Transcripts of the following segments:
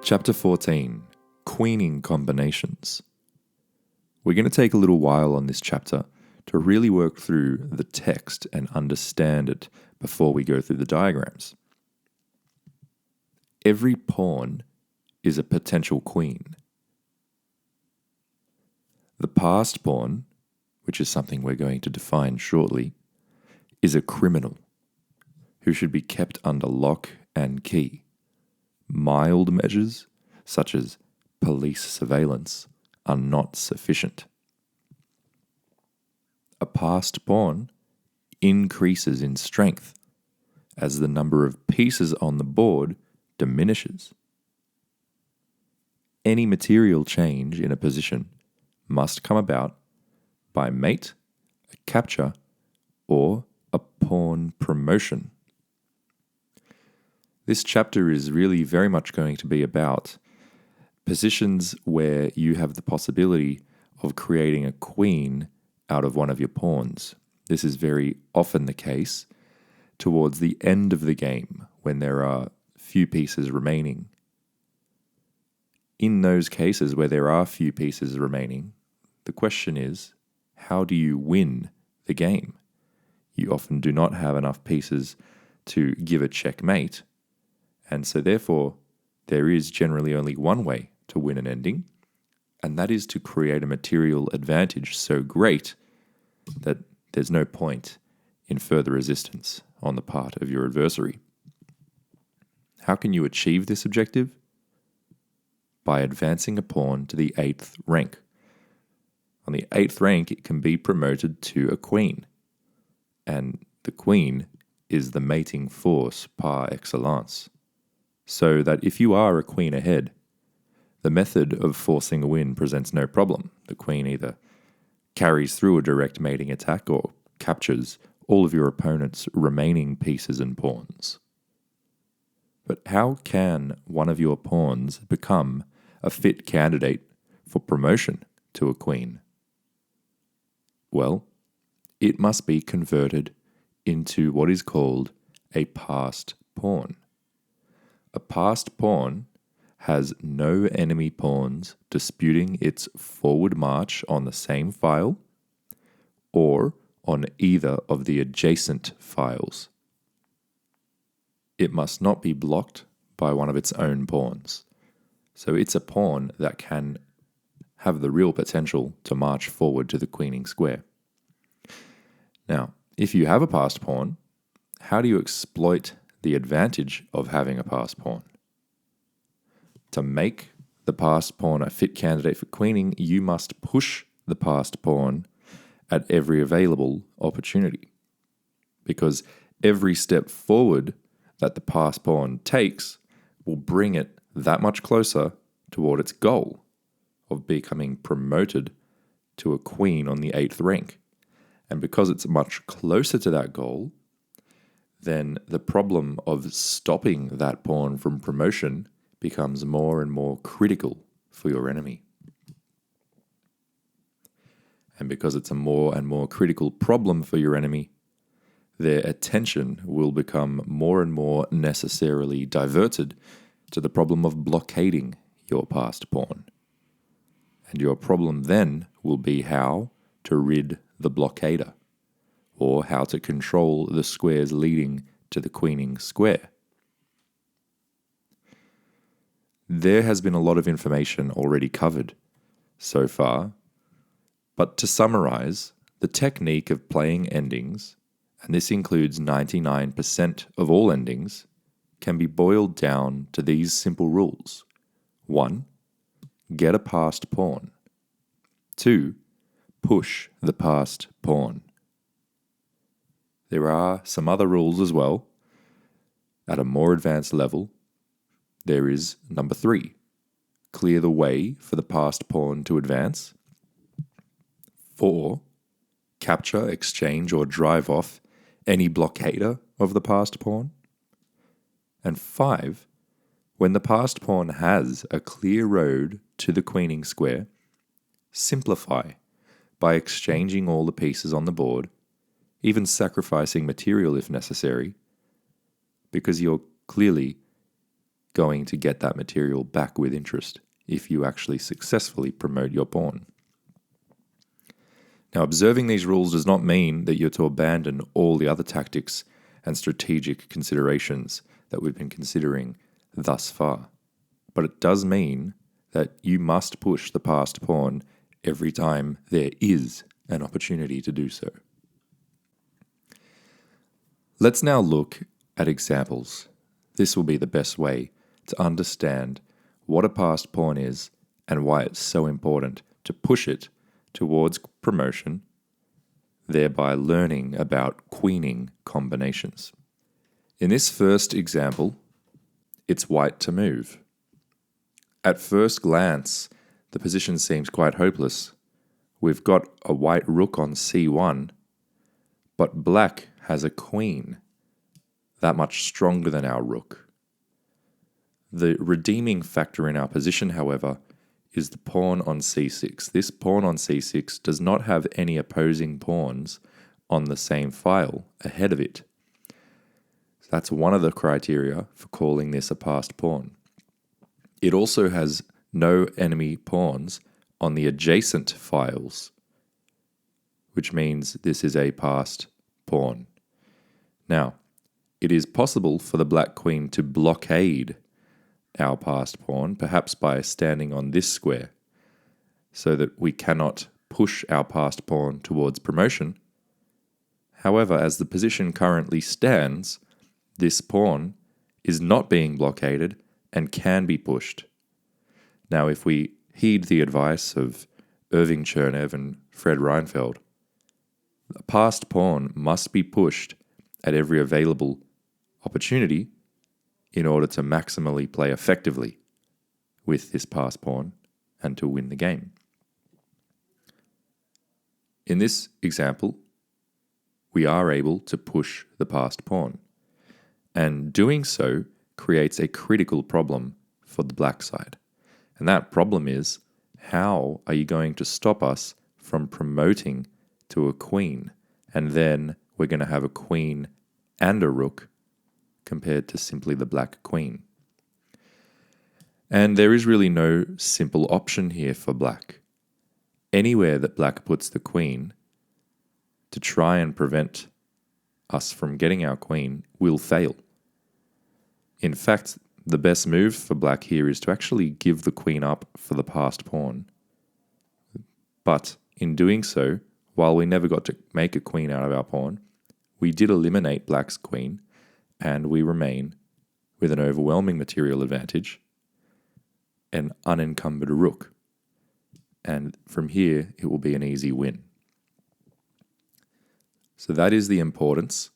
Chapter 14, Queening Combinations. We're going to take a little while on this chapter to really work through the text and understand it before we go through the diagrams. Every pawn is a potential queen. The passed pawn, which is something we're going to define shortly, is a criminal who should be kept under lock and key. Mild measures, such as police surveillance, are not sufficient. A passed pawn increases in strength as the number of pieces on the board diminishes. Any material change in a position must come about by mate, a capture, or a pawn promotion. This chapter is really very much going to be about positions where you have the possibility of creating a queen out of one of your pawns. This is very often the case towards the end of the game when there are few pieces remaining. In those cases where there are few pieces remaining, the question is, how do you win the game? You often do not have enough pieces to give a checkmate, and so therefore there is generally only one way to win an ending, and that is to create a material advantage so great that there's no point in further resistance on the part of your adversary. How can you achieve this objective? By advancing a pawn to the 8th rank. On the 8th rank, it can be promoted to a queen, and the queen is the mating force par excellence. So that if you are a queen ahead, the method of forcing a win presents no problem. The queen either carries through a direct mating attack or captures all of your opponent's remaining pieces and pawns. But how can one of your pawns become a fit candidate for promotion to a queen? Well, it must be converted into what is called a passed pawn. A passed pawn has no enemy pawns disputing its forward march on the same file or on either of the adjacent files. It must not be blocked by one of its own pawns. So it's a pawn that can have the real potential to march forward to the queening square. Now, if you have a passed pawn, how do you exploit the advantage of having a passed pawn? To make the passed pawn a fit candidate for queening, you must push the passed pawn at every available opportunity. Because every step forward that the passed pawn takes will bring it that much closer toward its goal of becoming promoted to a queen on the 8th rank. And because it's much closer to that goal, then the problem of stopping that pawn from promotion becomes more and more critical for your enemy. And because it's a more and more critical problem for your enemy, their attention will become more and more necessarily diverted to the problem of blockading your passed pawn. And your problem then will be how to rid the blockader, or how to control the squares leading to the queening square. There has been a lot of information already covered so far, but to summarize, the technique of playing endings, and this includes 99% of all endings, can be boiled down to these simple rules. 1. Get a passed pawn. 2. Push the passed pawn. There are some other rules as well. At a more advanced level, there is number 3. Clear the way for the passed pawn to advance. 4. Capture, exchange, or drive off any blockader of the passed pawn. And 5. When the passed pawn has a clear road to the queening square, simplify by exchanging all the pieces on the board, even sacrificing material if necessary, because you're clearly going to get that material back with interest if you actually successfully promote your pawn. Now, observing these rules does not mean that you're to abandon all the other tactics and strategic considerations that we've been considering thus far. But it does mean that you must push the passed pawn every time there is an opportunity to do so. Let's now look at examples. This will be the best way to understand what a passed pawn is and why it's so important to push it towards promotion, thereby learning about queening combinations. In this first example, it's white to move. At first glance, the position seems quite hopeless. We've got a white rook on c1, but black has a queen, that much stronger than our rook. The redeeming factor in our position, however, is the pawn on c6. This pawn on c6 does not have any opposing pawns on the same file ahead of it. So that's one of the criteria for calling this a passed pawn. It also has no enemy pawns on the adjacent files, which means this is a passed pawn. Now, it is possible for the black queen to blockade our passed pawn, perhaps by standing on this square, so that we cannot push our passed pawn towards promotion. However, as the position currently stands, this pawn is not being blockaded and can be pushed. Now, if we heed the advice of Irving Chernev and Fred Reinfeld, a passed pawn must be pushed at every available opportunity in order to maximally play effectively with this passed pawn and to win the game. In this example, we are able to push the passed pawn, and doing so creates a critical problem for the black side. And that problem is, how are you going to stop us from promoting to a queen, and then we're going to have a queen and a rook compared to simply the black queen? And there is really no simple option here for black. Anywhere that black puts the queen to try and prevent us from getting our queen will fail. In fact, the best move for black here is to actually give the queen up for the passed pawn. But in doing so, while we never got to make a queen out of our pawn, we did eliminate black's queen, and we remain with an overwhelming material advantage, an unencumbered rook. And from here, it will be an easy win. So that is the importance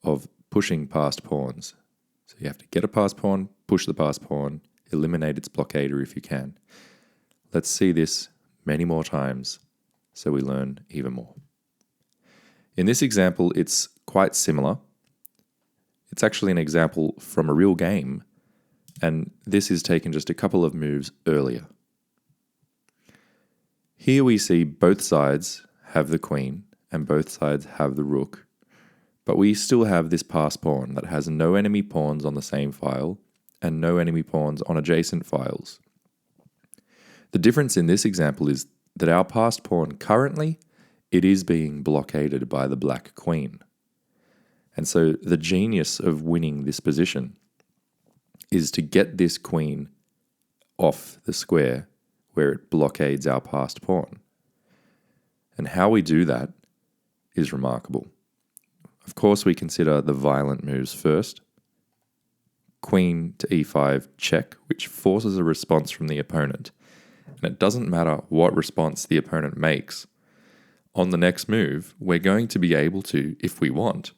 of pushing passed pawns. So you have to get a passed pawn, push the passed pawn, eliminate its blockader if you can. Let's see this many more times so we learn even more. In this example, it's quite similar. It's actually an example from a real game, and this is taken just a couple of moves earlier. Here we see both sides have the queen and both sides have the rook, but we still have this passed pawn that has no enemy pawns on the same file and no enemy pawns on adjacent files. The difference in this example is that our passed pawn currently, it is being blockaded by the black queen. And so the genius of winning this position is to get this queen off the square where it blockades our passed pawn. And how we do that is remarkable. Of course, we consider the violent moves first. Queen to e5 check, which forces a response from the opponent. And it doesn't matter what response the opponent makes. On the next move, we're going to be able to, if we want,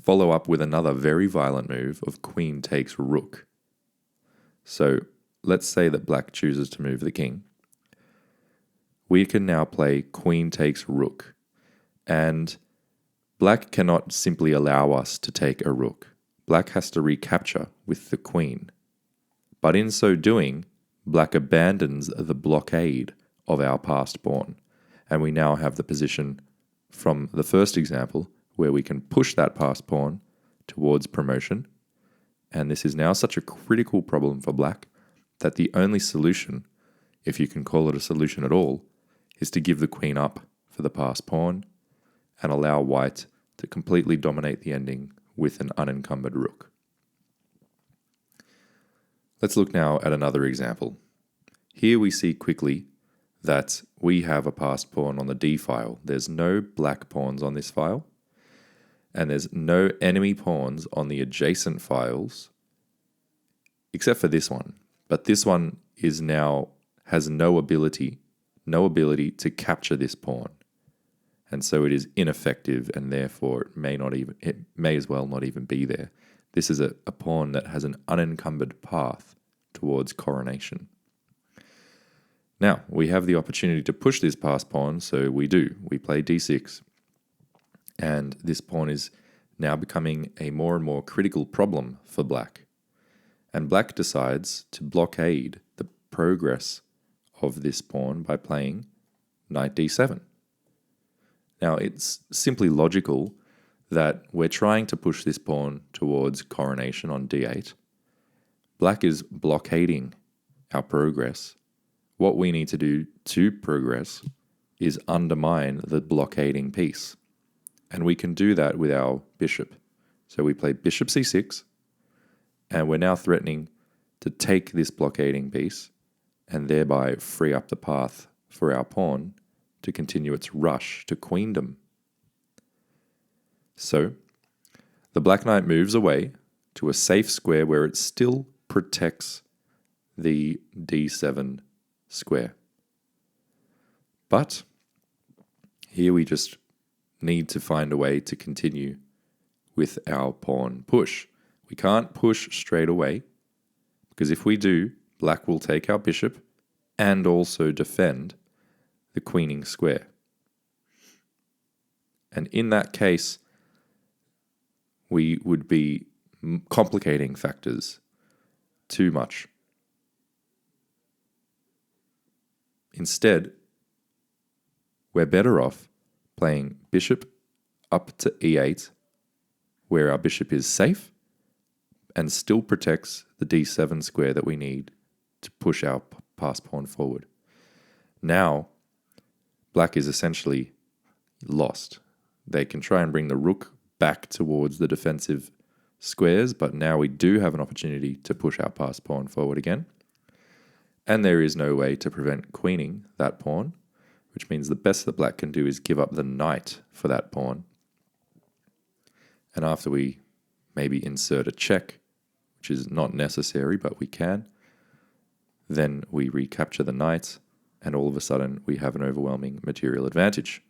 follow up with another very violent move of queen takes rook. So let's say that black chooses to move the king. We can now play queen takes rook, and black cannot simply allow us to take a rook. Black has to recapture with the queen. But in so doing, black abandons the blockade of our passed pawn, and we now have the position from the first example where we can push that passed pawn towards promotion And this is now such a critical problem for black that the only solution, if you can call it a solution at all, is to give the queen up for the passed pawn and allow white to completely dominate the ending with an unencumbered rook. Let's look now at another example. Here we see quickly that we have a passed pawn on the d file. There's no black pawns on this file, and there's no enemy pawns on the adjacent files, except for this one. But this one is now has no ability to capture this pawn, and so it is ineffective, and therefore it may as well not even be there. This is a pawn that has an unencumbered path towards coronation. Now, we have the opportunity to push this passed pawn, so we do. We play d6. And this pawn is now becoming a more and more critical problem for black. And black decides to blockade the progress of this pawn by playing knight d7. Now, it's simply logical that we're trying to push this pawn towards coronation on d8. Black is blockading our progress. What we need to do to progress is undermine the blockading piece. And we can do that with our bishop. So we play bishop c6, and we're now threatening to take this blockading piece and thereby free up the path for our pawn to continue its rush to queendom. So the black knight moves away to a safe square where it still protects the d7 square. But here we just need to find a way to continue with our pawn push. We can't push straight away, because if we do, black will take our bishop and also defend the queening square. And in that case, we would be complicating factors too much. Instead, we're better off playing bishop up to e8, where our bishop is safe and still protects the d7 square that we need to push our passed pawn forward. Now, black is essentially lost. They can try and bring the rook back towards the defensive squares, but now we do have an opportunity to push our passed pawn forward again. And there is no way to prevent queening that pawn, which means the best that black can do is give up the knight for that pawn. And after we maybe insert a check, which is not necessary, but we can, then we recapture the knight, and all of a sudden we have an overwhelming material advantage.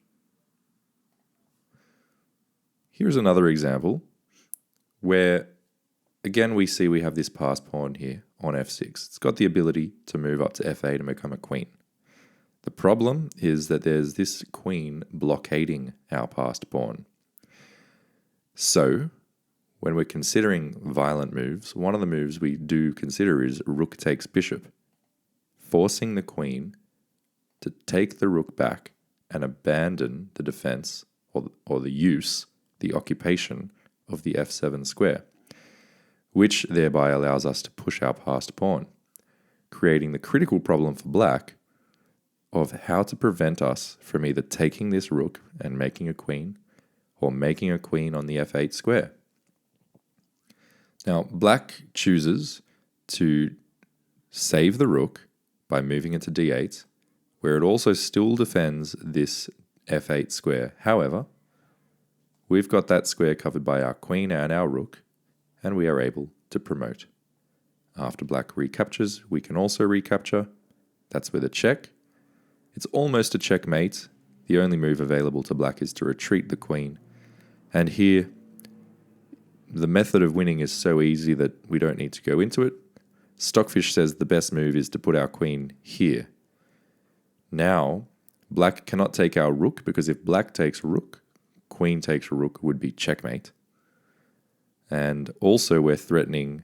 Here's another example where, again, we see we have this passed pawn here on f6. It's got the ability to move up to f8 and become a queen. The problem is that there's this queen blockading our passed pawn. So, when we're considering violent moves, one of the moves we do consider is rook takes bishop, forcing the queen to take the rook back and abandon the defense or the occupation of the f7 square, which thereby allows us to push our passed pawn, creating the critical problem for black of how to prevent us from either taking this rook and making a queen or making a queen on the f8 square. Now, black chooses to save the rook by moving it to d8, where it also still defends this f8 square. However, we've got that square covered by our queen and our rook, and we are able to promote. After black recaptures, we can also recapture. That's with a check. It's almost a checkmate. The only move available to black is to retreat the queen. And here, the method of winning is so easy that we don't need to go into it. Stockfish says the best move is to put our queen here. Now, black cannot take our rook, because if black takes rook, queen takes rook would be checkmate. And also we're threatening,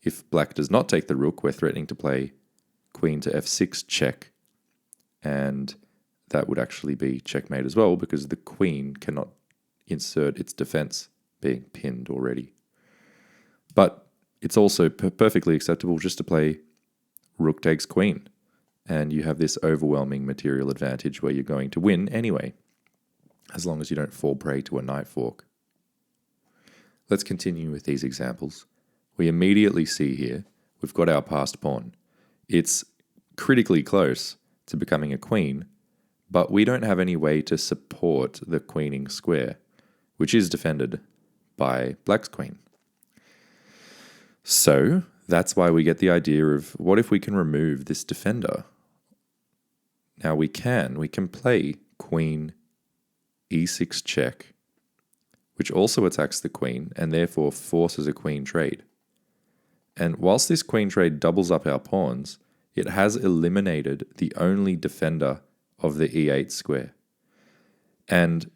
if black does not take the rook, we're threatening to play queen to f6 check. And that would actually be checkmate as well, because the queen cannot insert its defense, being pinned already. But it's also perfectly acceptable just to play rook takes queen, and you have this overwhelming material advantage where you're going to win anyway, as long as you don't fall prey to a knight fork. Let's continue with these examples. We immediately see here we've got our passed pawn. It's critically close to becoming a queen, but we don't have any way to support the queening square, which is defended by black's queen. So that's why we get the idea of what if we can remove this defender? Now we can play queen e6 check, which also attacks the queen and therefore forces a queen trade. And whilst this queen trade doubles up our pawns, it has eliminated the only defender of the e8 square. And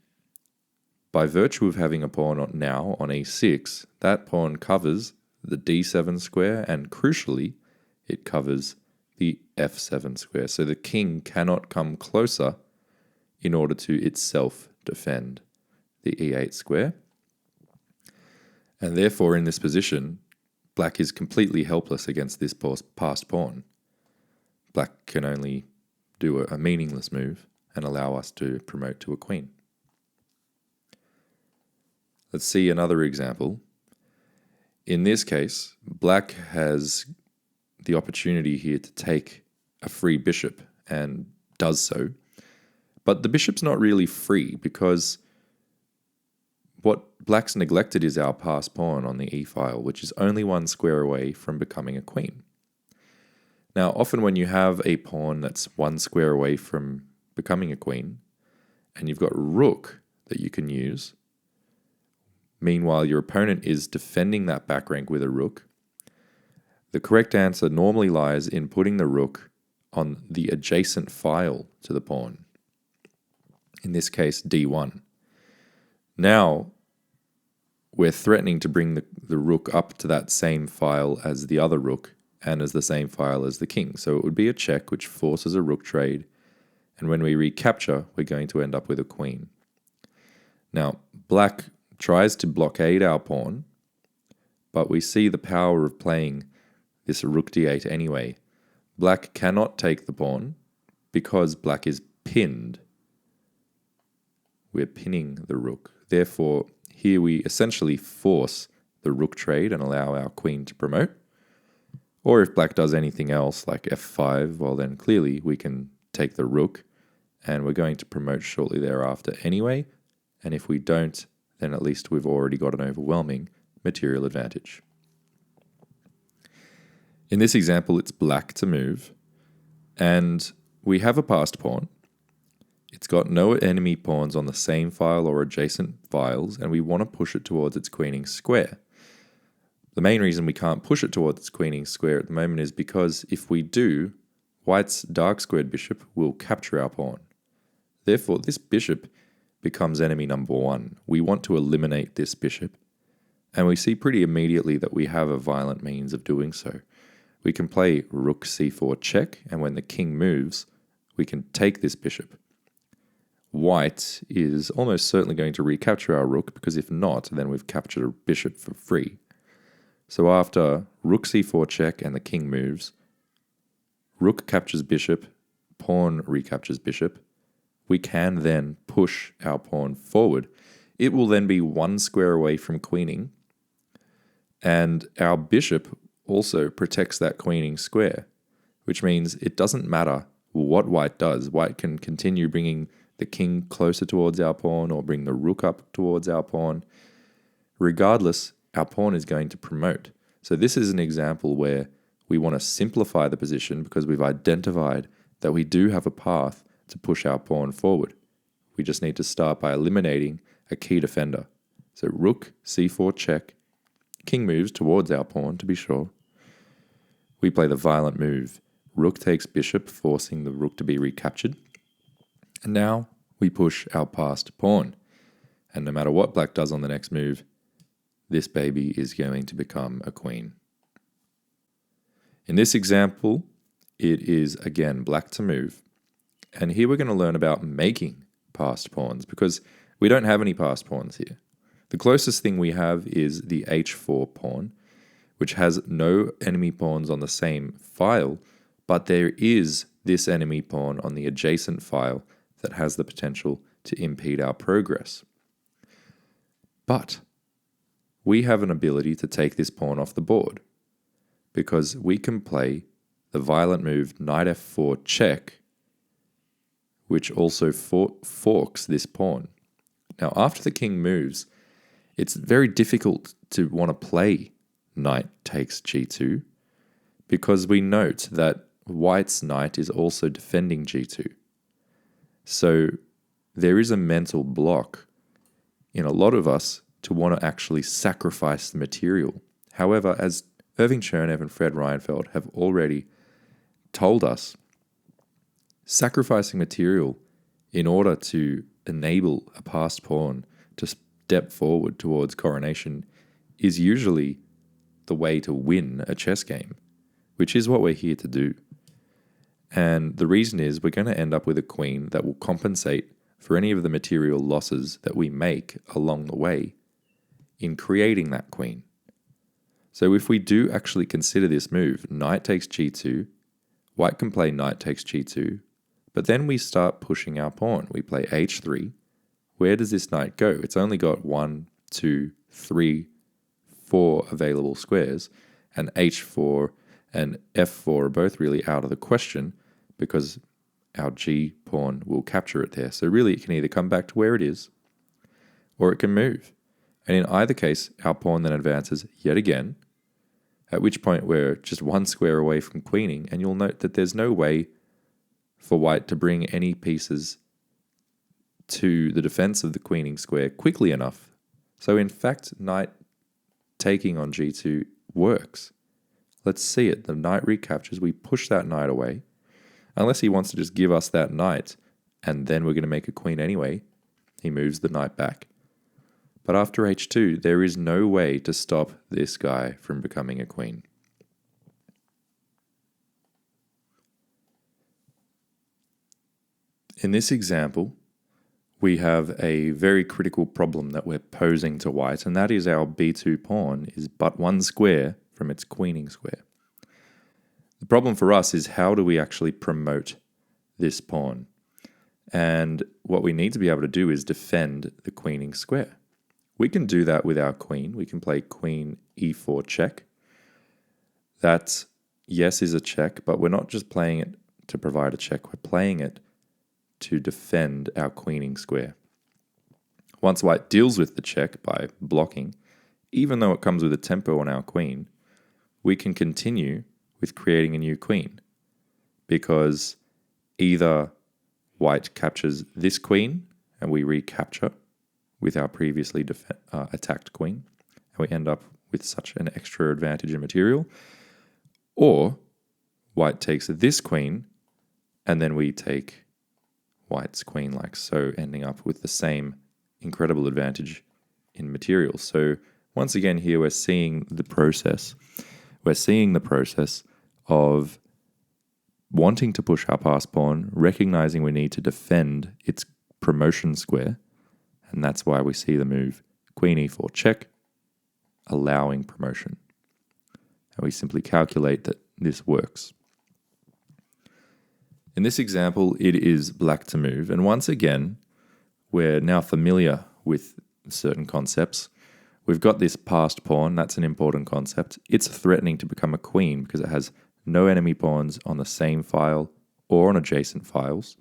by virtue of having a pawn now on e6, that pawn covers the d7 square, and crucially, it covers the f7 square. So the king cannot come closer in order to itself defend the e8 square. And therefore, in this position, black is completely helpless against this passed pawn. Black can only do a meaningless move and allow us to promote to a queen. Let's see another example. In this case, black has the opportunity here to take a free bishop and does so. But the bishop's not really free because what black's neglected is our passed pawn on the e-file, which is only one square away from becoming a queen. Now, often when you have a pawn that's one square away from becoming a queen, and you've got rook that you can use, meanwhile your opponent is defending that back rank with a rook, the correct answer normally lies in putting the rook on the adjacent file to the pawn. In this case, d1. Now, we're threatening to bring the rook up to that same file as the other rook and as the same file as the king. So it would be a check which forces a rook trade, and when we recapture, we're going to end up with a queen. Now, black tries to blockade our pawn, but we see the power of playing this rook d8 anyway. Black cannot take the pawn because black is pinned. We're pinning the rook. Therefore, here we essentially force the rook trade and allow our queen to promote. Or if black does anything else like f5, well then clearly we can take the rook and we're going to promote shortly thereafter anyway. And if we don't, then at least we've already got an overwhelming material advantage. In this example, it's black to move, and we have a passed pawn. It's got no enemy pawns on the same file or adjacent files, and we want to push it towards its queening square. The main reason we can't push it towards its queening square at the moment is because if we do, white's dark squared bishop will capture our pawn. Therefore, this bishop becomes enemy number one. We want to eliminate this bishop, and we see pretty immediately that we have a violent means of doing so. We can play rook c4 check, and when the king moves, we can take this bishop. White is almost certainly going to recapture our rook, because if not, then we've captured a bishop for free. So after rook c4 check and the king moves, rook captures bishop, pawn recaptures bishop, we can then push our pawn forward. It will then be one square away from queening, and our bishop also protects that queening square, which means it doesn't matter what white does. White can continue bringing the king closer towards our pawn or bring the rook up towards our pawn. Regardless, our pawn is going to promote. So this is an example where we want to simplify the position because we've identified that we do have a path to push our pawn forward. We just need to start by eliminating a key defender. So rook c4 check, king moves towards our pawn to be sure. We play the violent move. Rook takes bishop, forcing the rook to be recaptured. And now we push our passed pawn. And no matter what black does on the next move, this baby is going to become a queen. In this example, it is again black to move. And here we're going to learn about making passed pawns because we don't have any passed pawns here. The closest thing we have is the h4 pawn, which has no enemy pawns on the same file, but there is this enemy pawn on the adjacent file that has the potential to impede our progress. But we have an ability to take this pawn off the board, because we can play the violent move knight f4 check, which also forks this pawn. Now, after the king moves, it's very difficult to want to play knight takes g2, because we note that white's knight is also defending g2. So there is a mental block in a lot of us to want to actually sacrifice the material. However, as Irving Chernev and Fred Reinfeldt have already told us, sacrificing material in order to enable a passed pawn to step forward towards coronation is usually the way to win a chess game, which is what we're here to do. And the reason is we're going to end up with a queen that will compensate for any of the material losses that we make along the way in creating that queen. So if we do actually consider this move, knight takes g2, white can play knight takes g2, but then we start pushing our pawn. We play h3. Where does this knight go? It's only got 1, 2, 3, 4 available squares, and h4 and f4 are both really out of the question because our g pawn will capture it there. So really it can either come back to where it is or it can move. And in either case, our pawn then advances yet again, at which point we're just one square away from queening, and you'll note that there's no way for white to bring any pieces to the defense of the queening square quickly enough. So in fact, knight taking on g2 works. Let's see it. The knight recaptures. We push that knight away. Unless he wants to just give us that knight, and then we're going to make a queen anyway, he moves the knight back. But after h2, there is no way to stop this guy from becoming a queen. In this example, we have a very critical problem that we're posing to white, and that is our b2 pawn is but one square from its queening square. The problem for us is how do we actually promote this pawn? And what we need to be able to do is defend the queening square. We can do that with our queen. We can play queen e4 check. That, yes, is a check, but we're not just playing it to provide a check. We're playing it to defend our queening square. Once white deals with the check by blocking, even though it comes with a tempo on our queen, we can continue with creating a new queen, because either white captures this queen and we recapture with our previously attacked queen, and we end up with such an extra advantage in material, or white takes this queen and then we take white's queen like so, ending up with the same incredible advantage in material. So once again here we're seeing the process. We're seeing the process of wanting to push our passed pawn, recognizing we need to defend its promotion square, and that's why we see the move queen e4 check, allowing promotion. And we simply calculate that this works. In this example, it is black to move, and once again, we're now familiar with certain concepts. We've got this passed pawn, that's an important concept. It's threatening to become a queen because it has no enemy pawns on the same file or on adjacent files.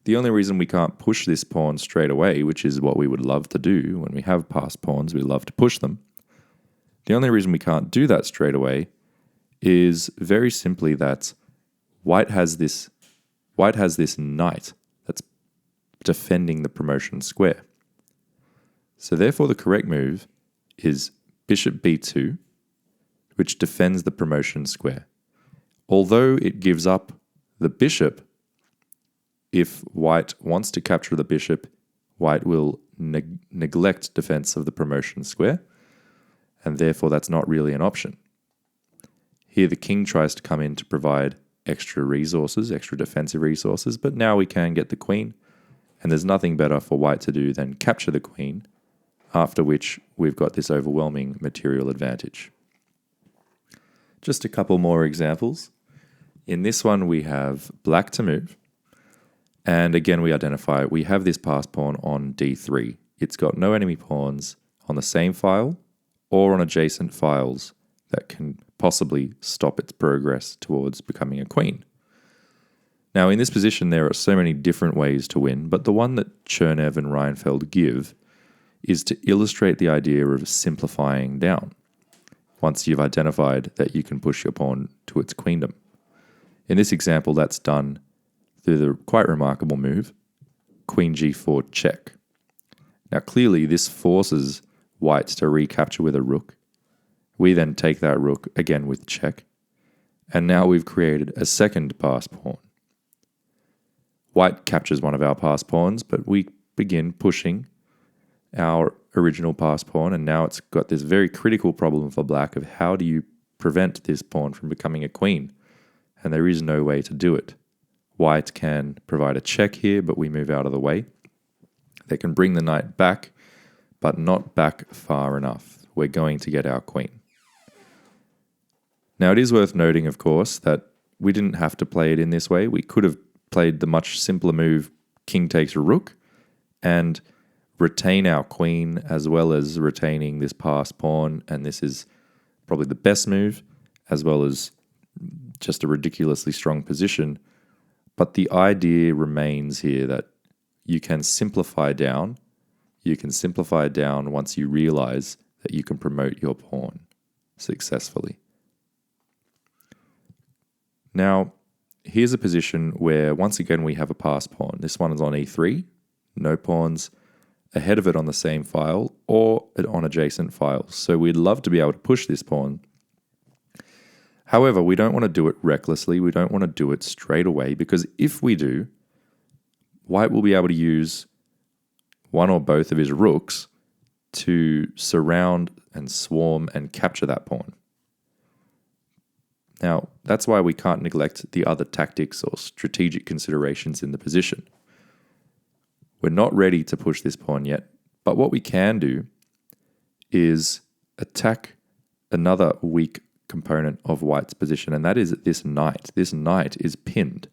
The only reason we can't push this pawn straight away, which is what we would love to do when we have passed pawns, we love to push them. The only reason we can't do that straight away is very simply that white has this knight that's defending the promotion square. So therefore the correct move is bishop b2, which defends the promotion square. Although it gives up the bishop, if white wants to capture the bishop, white will neglect defense of the promotion square, and therefore that's not really an option. Here the king tries to come in to provide extra resources, extra defensive resources, but now we can get the queen, and there's nothing better for white to do than capture the queen, after which we've got this overwhelming material advantage. Just a couple more examples. In this one, we have black to move. And again, we identify we have this pass pawn on d3. It's got no enemy pawns on the same file or on adjacent files that can possibly stop its progress towards becoming a queen. Now, in this position, there are so many different ways to win, but the one that Chernev and Reinfeld give is to illustrate the idea of simplifying down, once you've identified that you can push your pawn to its queendom. In this example, that's done through the quite remarkable move, Queen g4 check. Now, clearly, this forces white to recapture with a rook. We then take that rook again with check, and now we've created a second pass pawn. White captures one of our pass pawns, but we begin pushing our original pass pawn, and now it's got this very critical problem for black of how do you prevent this pawn from becoming a queen, and there is no way to do it. White can provide a check here, but we move out of the way. They can bring the knight back, but not back far enough. We're going to get our queen. Now, it is worth noting, of course, that we didn't have to play it in this way. We could have played the much simpler move, king takes a rook, and retain our queen as well as retaining this pass pawn, and this is probably the best move, as well as just a ridiculously strong position. But the idea remains here that you can simplify down. You can simplify down once you realize that you can promote your pawn successfully. Now, here's a position where, once again, we have a pass pawn. This one is on e3, no pawns ahead of it on the same file or on adjacent files. So we'd love to be able to push this pawn. However, we don't want to do it recklessly. We don't want to do it straight away, because if we do, white will be able to use one or both of his rooks to surround and swarm and capture that pawn. Now, that's why we can't neglect the other tactics or strategic considerations in the position. We're not ready to push this pawn yet, but what we can do is attack another weak component of white's position, and that is this knight. This knight is pinned.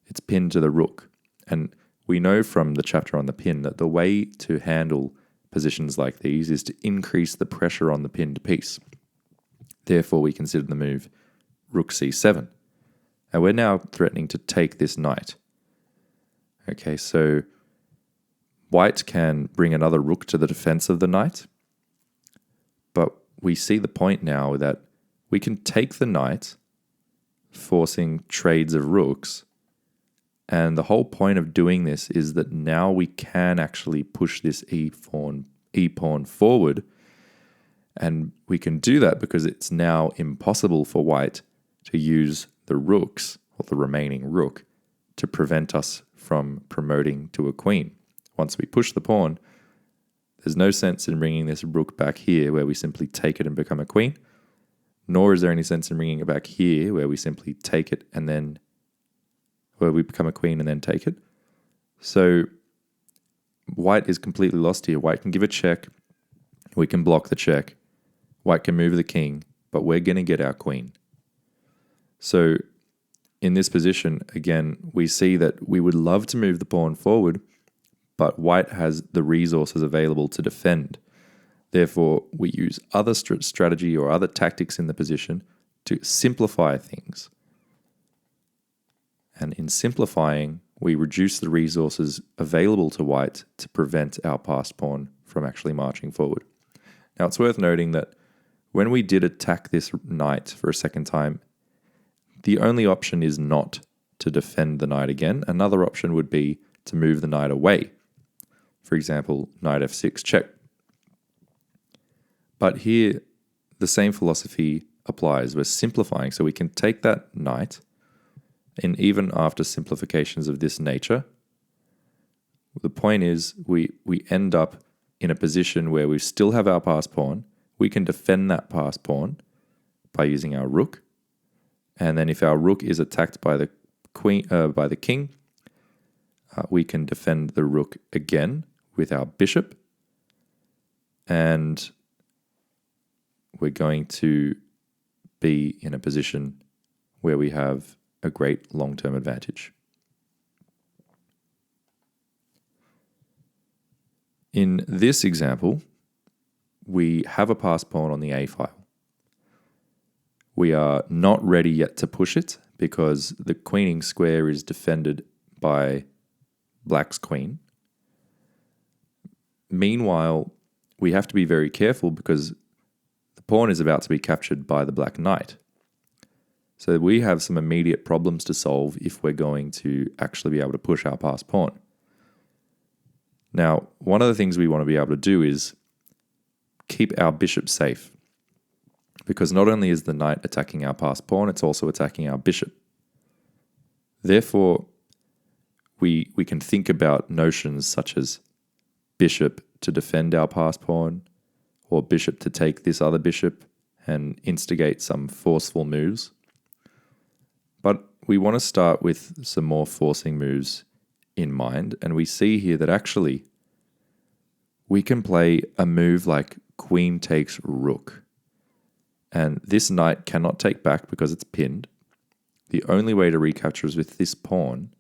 It's pinned to the rook. And we know from the chapter on the pin that the way to handle positions like these is to increase the pressure on the pinned piece. Therefore, we consider the move rook c7. And we're now threatening to take this knight. Okay, so white can bring another rook to the defense of the knight, but we see the point now that we can take the knight, forcing trades of rooks, and the whole point of doing this is that now we can actually push this e-pawn forward, and we can do that because it's now impossible for white to use the rooks, or the remaining rook, to prevent us from promoting to a queen. Once we push the pawn, there's no sense in bringing this rook back here where we simply take it and become a queen, nor is there any sense in bringing it back here where we simply take it and then, where we become a queen and then take it. So white is completely lost here. White can give a check, we can block the check, white can move the king, but we're going to get our queen. So in this position, again, we see that we would love to move the pawn forward, but white has the resources available to defend. Therefore, we use other strategy or other tactics in the position to simplify things. And in simplifying, we reduce the resources available to white to prevent our passed pawn from actually marching forward. Now, it's worth noting that when we did attack this knight for a second time, the only option is not to defend the knight again. Another option would be to move the knight away. For example, knight f6 check. But here, the same philosophy applies. We're simplifying, so we can take that knight, and even after simplifications of this nature, the point is we end up in a position where we still have our passed pawn. We can defend that passed pawn by using our rook. And then if our rook is attacked by the king, we can defend the rook again with our bishop. And we're going to be in a position where we have a great long-term advantage. In this example, we have a passed pawn on the A file. We are not ready yet to push it because the queening square is defended by black's queen. Meanwhile, we have to be very careful because the pawn is about to be captured by the black knight. So we have some immediate problems to solve if we're going to actually be able to push our passed pawn. Now, one of the things we want to be able to do is keep our bishop safe, because not only is the knight attacking our passed pawn, it's also attacking our bishop. Therefore, we can think about notions such as bishop to defend our passed pawn, or bishop to take this other bishop and instigate some forceful moves. But we want to start with some more forcing moves in mind, and we see here that actually we can play a move like queen takes rook. And this knight cannot take back because it's pinned. The only way to recapture is with this pawn.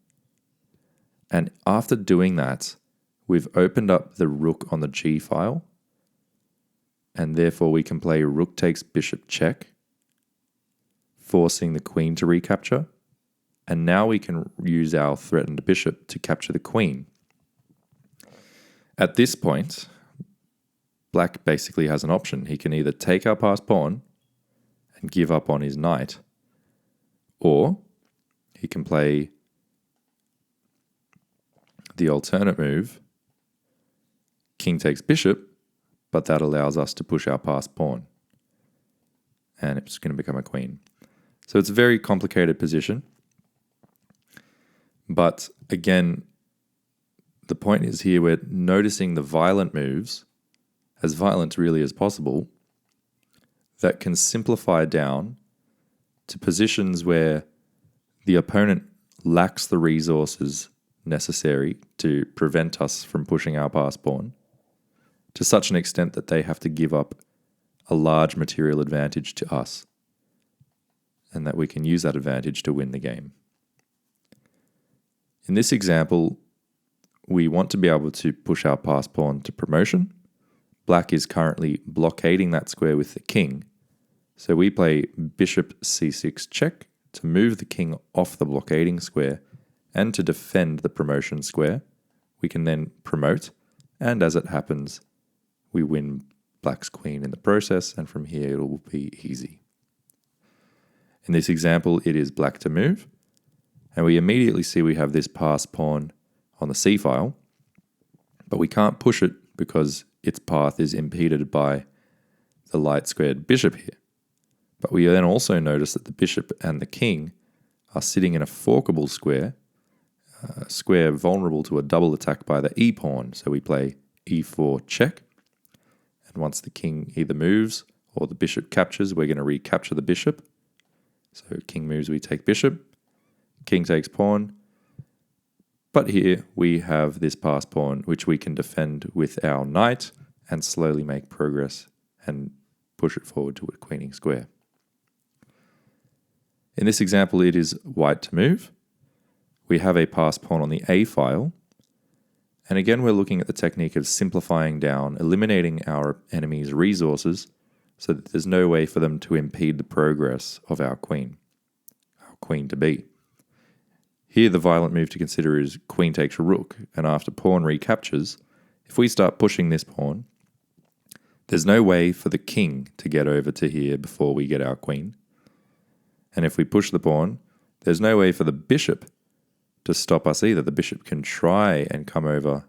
And after doing that, we've opened up the rook on the G file, and therefore we can play rook takes bishop check, forcing the queen to recapture. And now we can use our threatened bishop to capture the queen. At this point, black basically has an option. He can either take our passed pawn and give up on his knight, or he can play the alternate move, king takes bishop, but that allows us to push our passed pawn, and it's going to become a queen. So it's a very complicated position. But again, the point is here we're noticing the violent moves, as violent really as possible, that can simplify down to positions where the opponent lacks the resources necessary to prevent us from pushing our passed pawn, to such an extent that they have to give up a large material advantage to us, and that we can use that advantage to win the game. In this example, we want to be able to push our passed pawn to promotion. Black is currently blockading that square with the king, so we play bishop c6 check to move the king off the blockading square and to defend the promotion square. We can then promote, and as it happens, we win black's queen in the process, and from here it will be easy. In this example, it is black to move, and we immediately see we have this passed pawn on the c file, but we can't push it because its path is impeded by the light squared bishop here. But we then also notice that the bishop and the king are sitting in a forkable square, a square vulnerable to a double attack by the e pawn. So we play e4 check, and once the king either moves or the bishop captures, we're going to recapture the bishop. So king moves, we take bishop, king takes pawn. But here we have this passed pawn, which we can defend with our knight and slowly make progress and push it forward to a queening square. In this example, it is white to move. We have a passed pawn on the A file. And again, we're looking at the technique of simplifying down, eliminating our enemy's resources so that there's no way for them to impede the progress of our queen to be. Here, the violent move to consider is queen takes rook, and after pawn recaptures, if we start pushing this pawn, there's no way for the king to get over to here before we get our queen. And if we push the pawn, there's no way for the bishop to stop us either. The bishop can try and come over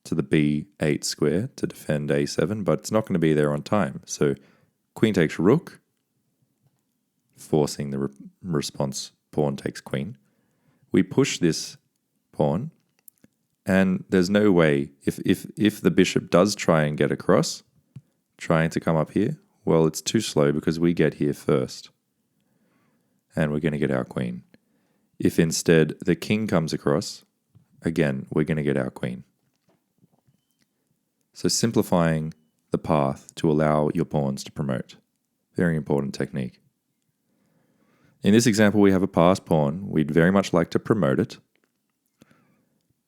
to the b8 square to defend a7, but it's not going to be there on time. So queen takes rook, forcing the response pawn takes queen. We push this pawn, and there's no way, if the bishop does try and get across, trying to come up here, well, it's too slow because we get here first, and we're going to get our queen. If instead the king comes across, again, we're going to get our queen. So simplifying the path to allow your pawns to promote. Very important technique. In this example, we have a passed pawn. We'd very much like to promote it,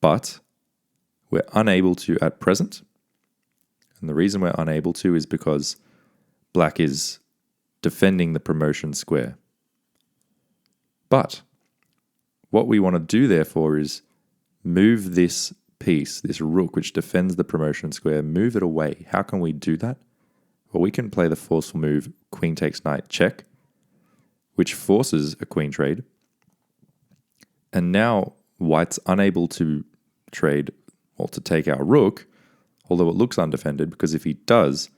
but we're unable to at present. And the reason we're unable to is because black is defending the promotion square. But what we want to do, therefore, is move this piece, this rook which defends the promotion square, move it away. How can we do that? Well, we can play the forceful move queen takes knight check, which forces a queen trade. And now white's unable to trade, or to take our rook, although it looks undefended, because if he does,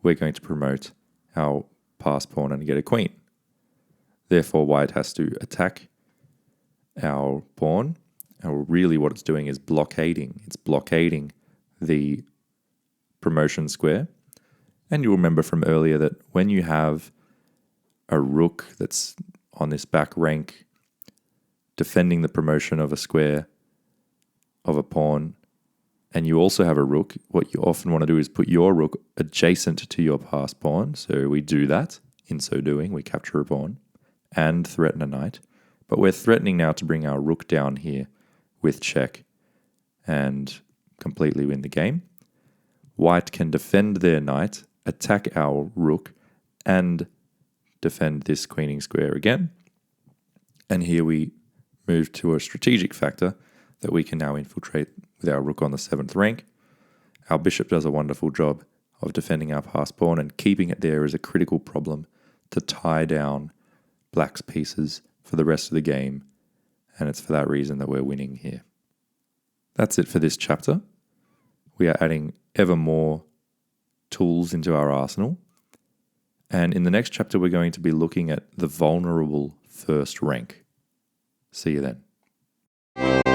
we're going to promote our passed pawn and get a queen. Therefore, white has to attack our pawn. And really what it's doing is blockading. It's blockading the promotion square. And you'll remember from earlier that when you have a rook that's on this back rank defending the promotion of a square of a pawn, and you also have a rook, what you often want to do is put your rook adjacent to your passed pawn. So we do that. In so doing, we capture a pawn and threaten a knight. But we're threatening now to bring our rook down here with check and completely win the game. White can defend their knight, attack our rook, and defend this queening square again. And here we move to a strategic factor that we can now infiltrate with our rook on the 7th rank. Our bishop does a wonderful job of defending our passed pawn, and keeping it there is a critical problem to tie down black's pieces for the rest of the game, and it's for that reason that we're winning here. That's it for this chapter. We are adding ever more tools into our arsenal, and in the next chapter we're going to be looking at the vulnerable first rank. See you then.